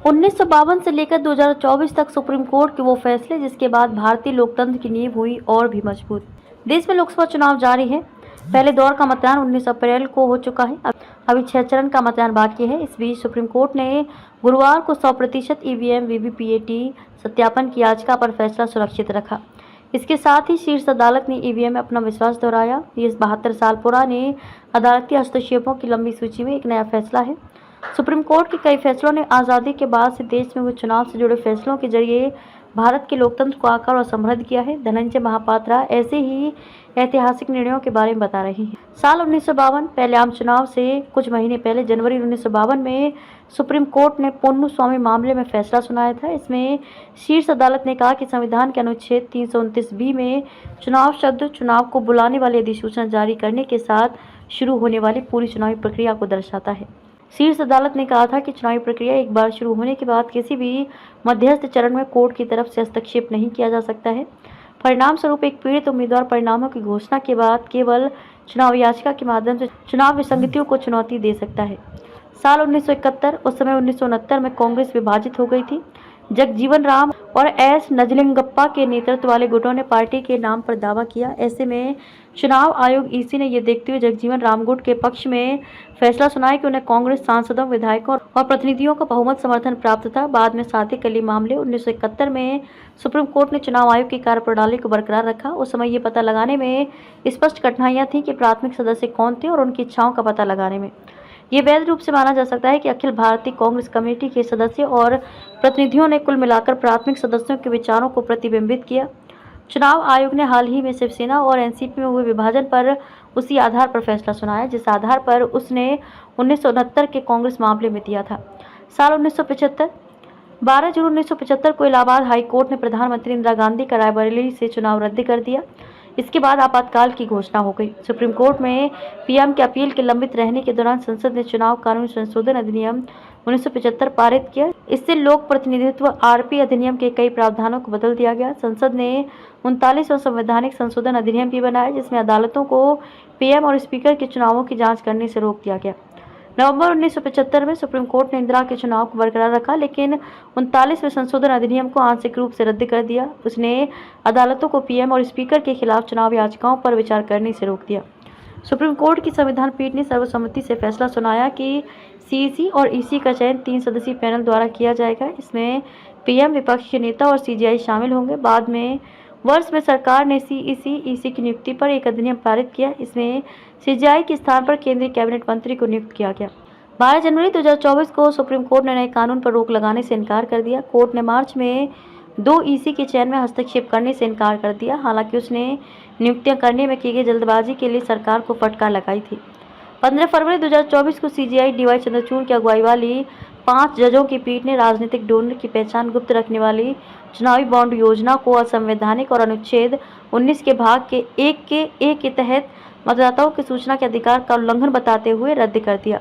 1952 से लेकर 2024 तक सुप्रीम कोर्ट के वो फैसले जिसके बाद भारतीय लोकतंत्र की नींव हुई और भी मजबूत। देश में लोकसभा चुनाव जारी है। पहले दौर का मतदान 19 अप्रैल को हो चुका है। अभी 6 चरण का मतदान बाकी है। इस बीच सुप्रीम कोर्ट ने गुरुवार को 100% ईवीएम वीवीपीएटी सत्यापन की याचिका पर फैसला सुरक्षित रखा। इसके साथ ही शीर्ष अदालत ने ईवीएम में अपना विश्वास दोहराया। ये 72 साल पुराने अदालती हस्तक्षेपों की लंबी सूची में एक नया फैसला है। सुप्रीम कोर्ट के कई फैसलों ने आज़ादी के बाद से देश में हुए चुनाव से जुड़े फैसलों के जरिए भारत के लोकतंत्र को आकार और समृद्ध किया है। धनंजय महापात्रा ऐसे ही ऐतिहासिक निर्णयों के बारे में बता रहे हैं। साल 1952 पहले आम चुनाव से कुछ महीने पहले जनवरी 1952 में सुप्रीम कोर्ट ने पोन्नुस्वामी मामले में फैसला सुनाया था। इसमें शीर्ष अदालत ने कहा कि संविधान के अनुच्छेद 329B में चुनाव शब्द चुनाव को बुलाने वाली अधिसूचना जारी करने के साथ शुरू होने वाली पूरी चुनावी प्रक्रिया को दर्शाता है। शीर्ष अदालत ने कहा था कि चुनावी प्रक्रिया एक बार शुरू होने के बाद किसी भी मध्यस्थ चरण में कोर्ट की तरफ से हस्तक्षेप नहीं किया जा सकता है। परिणाम स्वरूप एक पीड़ित उम्मीदवार परिणामों की घोषणा के बाद केवल चुनाव याचिका के माध्यम से चुनाव विसंगतियों को चुनौती दे सकता है। साल 1971, उस समय 1969 में कांग्रेस विभाजित हो गई थी। जगजीवन राम और एस नजलिंगप्पा के नेतृत्व वाले गुटों ने पार्टी के नाम पर दावा किया। ऐसे में चुनाव आयोग ईसी ने यह देखते हुए जगजीवन राम गुट के पक्ष में फैसला सुनाया कि उन्हें कांग्रेस सांसदों, विधायकों और प्रतिनिधियों का बहुमत समर्थन प्राप्त था। बाद में सादिक अली मामले 1971 में सुप्रीम कोर्ट ने चुनाव आयोग की कार्यप्रणाली को बरकरार रखा। उस समय ये पता लगाने में स्पष्ट कठिनाइयां थीं कि प्राथमिक सदस्य कौन थे और उनकी इच्छाओं का पता लगाने में ये वैध रूप से माना जा सकता है कि अखिल भारतीय कांग्रेस कमेटी के सदस्य और प्रतिनिधियों ने कुल मिलाकर प्राथमिक सदस्यों के विचारों को प्रतिबिंबित किया। चुनाव आयोग ने हाल ही में शिवसेना और एनसीपी में हुए विभाजन पर उसी आधार पर फैसला सुनाया जिस आधार पर उसने 1969 के कांग्रेस मामले में दिया था। साल 1975 12 जून 1975 को इलाहाबाद हाई कोर्ट ने प्रधानमंत्री इंदिरा गांधी का रायबरेली से चुनाव रद्द कर दिया। इसके बाद आपातकाल की घोषणा हो गई। सुप्रीम कोर्ट में पीएम के अपील के लंबित रहने के दौरान संसद ने चुनाव कानून संशोधन अधिनियम 1975 पारित किया। इससे लोक प्रतिनिधित्व आरपी अधिनियम के कई प्रावधानों को बदल दिया गया। संसद ने 39वां संवैधानिक संशोधन अधिनियम भी बनाया जिसमें अदालतों को पीएम और स्पीकर के चुनावों की जांच करने से रोक दिया गया। नवंबर 1975 में सुप्रीम कोर्ट ने इंदिरा के चुनाव को बरकरार रखा लेकिन 39वें संशोधन अधिनियम को आंशिक रूप से रद्द कर दिया। उसने अदालतों को पीएम और स्पीकर के खिलाफ चुनाव याचिकाओं पर विचार करने से रोक दिया। सुप्रीम कोर्ट की संविधान पीठ ने सर्वसम्मति से फैसला सुनाया कि सीईसी और ईसी का चयन 3 सदस्यीय पैनल द्वारा किया जाएगा। इसमें पीएम, विपक्ष के नेता और सीजेआई शामिल होंगे। बाद में वर्ष में सरकार ने सीईसी, ईसी की नियुक्ति पर एक अधिनियम पारित किया। इसमें सीजेआई के स्थान पर केंद्रीय कैबिनेट मंत्री को नियुक्त किया गया। 12 जनवरी 2024 को सुप्रीम कोर्ट ने नए कानून पर रोक लगाने से इनकार कर दिया। कोर्ट ने मार्च में 2 ईसी के चयन में हस्तक्षेप करने से इनकार कर दिया। हालांकि उसने नियुक्तियां करने में की गई जल्दबाजी के लिए सरकार को फटकार लगाई थी। 15 फरवरी 2024 को सीजेआई डीवाई चंद्रचूड़ की अगुवाई वाली 5 जजों की पीठ ने राजनीतिक डोनर की पहचान गुप्त रखने वाली चुनावी बॉन्ड योजना को असंवैधानिक और अनुच्छेद 19 के भाग के 1 के तहत मतदाताओं की सूचना के अधिकार का उल्लंघन बताते हुए रद्द कर दिया।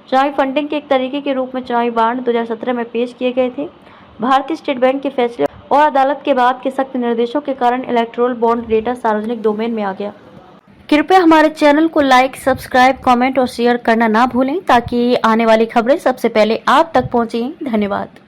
चुनावी फंडिंग के एक तरीके के रूप में चुनावी बॉन्ड 2017 में पेश किए गए थे। भारतीय स्टेट बैंक के फैसले और अदालत के बाद के सख्त निर्देशों के कारण इलेक्टोरल बॉन्ड डेटा सार्वजनिक डोमेन में आ गया। कृपया हमारे चैनल को लाइक, सब्सक्राइब, कमेंट और शेयर करना ना भूलें ताकि आने वाली खबरें सबसे पहले आप तक पहुंचें। धन्यवाद।